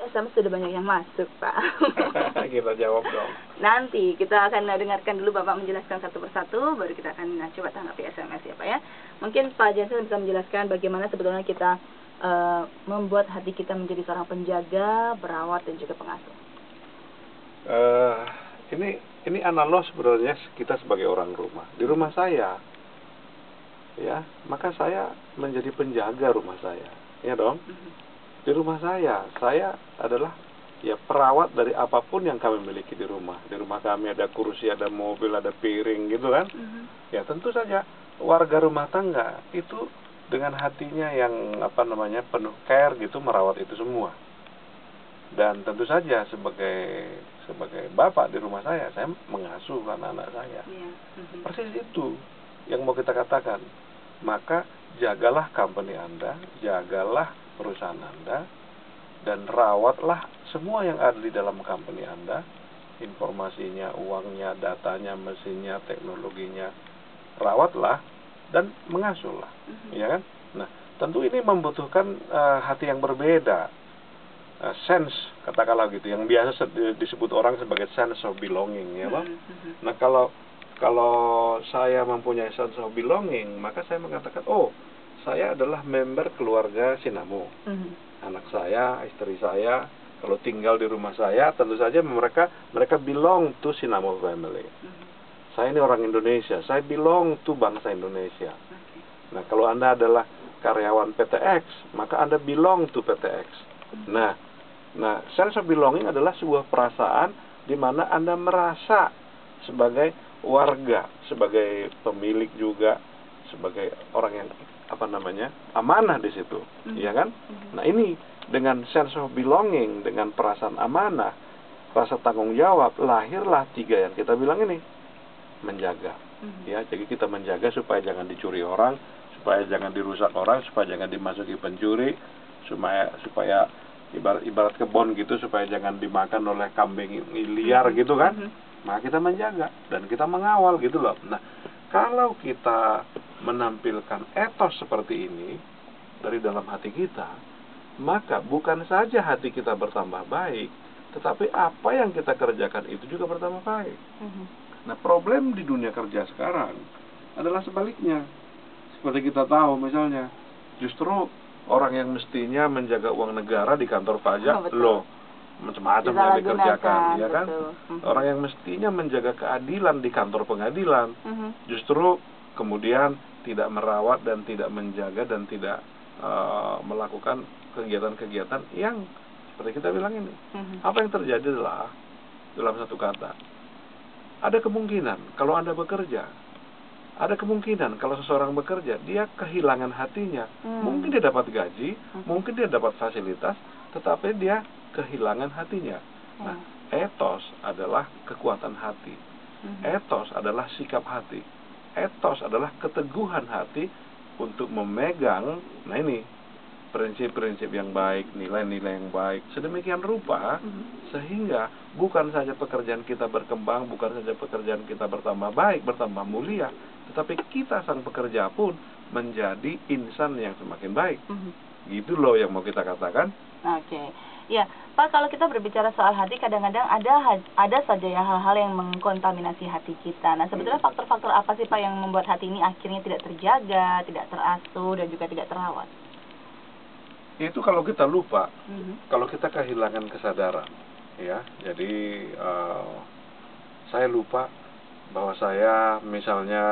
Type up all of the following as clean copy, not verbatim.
SMS sudah banyak yang masuk, Pak. Kita jawab dong. Nanti kita akan dengarkan dulu Bapak menjelaskan satu persatu, baru kita akan coba tanggapi SMS ya Pak ya. Mungkin Pak Jensen bisa menjelaskan bagaimana sebetulnya kita membuat hati kita menjadi seorang penjaga, perawat, dan juga pengasuh. Ini analog sebenarnya kita sebagai orang rumah. Di rumah saya, ya, maka saya menjadi penjaga rumah saya, ya dong. Di rumah saya adalah ya perawat dari apapun yang kami miliki di rumah. Di rumah kami ada kursi, ada mobil, ada piring gitu kan. Ya tentu saja warga rumah tangga itu dengan hatinya yang penuh care gitu merawat itu semua. Dan tentu saja sebagai bapak di rumah saya mengasuh anak-anak saya. Persis itu yang mau kita katakan. Maka jagalah company Anda, jagalah perusahaan Anda, dan rawatlah semua yang ada di dalam company Anda, informasinya, uangnya, datanya, mesinnya, teknologinya, rawatlah dan mengasuhlah, ya kan? Nah, tentu ini membutuhkan hati yang berbeda, sense, katakanlah gitu, yang biasa disebut orang sebagai sense of belonging, ya Bang? Nah, kalau saya mempunyai sense of belonging, maka saya mengatakan, oh, saya adalah member keluarga Sinamo. Anak saya, istri saya, kalau tinggal di rumah saya, tentu saja mereka belong to Sinamo family. Saya ini orang Indonesia, saya belong to bangsa Indonesia. Nah, kalau Anda adalah karyawan PT X, maka Anda belong to PT X. Nah, sense of belonging adalah sebuah perasaan di mana Anda merasa sebagai warga, sebagai pemilik juga, sebagai orang yang amanah di situ, ya kan? Nah, ini dengan sense of belonging, dengan perasaan amanah, rasa tanggung jawab, lahirlah tiga yang kita bilang ini, menjaga. Ya, jadi kita menjaga supaya jangan dicuri orang, supaya jangan dirusak orang, supaya jangan dimasuki pencuri, supaya ibarat kebun gitu, supaya jangan dimakan oleh kambing liar gitu kan? Maka kita menjaga dan kita mengawal gitu loh. Nah, kalau kita menampilkan etos seperti ini dari dalam hati kita, maka bukan saja hati kita bertambah baik, tetapi apa yang kita kerjakan itu juga bertambah baik. Nah, problem di dunia kerja sekarang adalah sebaliknya. Seperti kita tahu misalnya, justru orang yang mestinya menjaga uang negara di kantor pajak, macam-macam yang dikerjakan, ya kan? Orang yang mestinya menjaga keadilan di kantor pengadilan, justru kemudian tidak merawat dan tidak menjaga dan tidak melakukan kegiatan-kegiatan yang seperti kita bilang ini. Apa yang terjadi adalah, dalam satu kata, ada kemungkinan kalau Anda bekerja, ada kemungkinan kalau seseorang bekerja, dia kehilangan hatinya. Mungkin dia dapat gaji, mungkin dia dapat fasilitas, tetapi dia kehilangan hatinya. Nah, etos adalah kekuatan hati. Etos adalah sikap hati. Etos adalah keteguhan hati untuk memegang, nah ini, prinsip-prinsip yang baik, nilai-nilai yang baik, sedemikian rupa, sehingga bukan saja pekerjaan kita berkembang, bukan saja pekerjaan kita bertambah baik, bertambah mulia, tetapi kita sang pekerja pun menjadi insan yang semakin baik. Gitu loh yang mau kita katakan. Ya, Pak, kalau kita berbicara soal hati, kadang-kadang ada saja ya hal-hal yang mengkontaminasi hati kita. Nah, sebetulnya faktor-faktor apa sih Pak yang membuat hati ini akhirnya tidak terjaga, tidak terasuh, dan juga tidak terawat? Itu kalau kita lupa, kalau kita kehilangan kesadaran, ya. Jadi saya lupa bahwa saya misalnya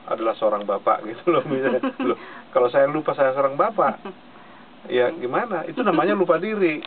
adalah seorang bapak gitu loh, misalnya. Loh, kalau saya lupa saya seorang bapak, ya gimana? Itu namanya lupa diri.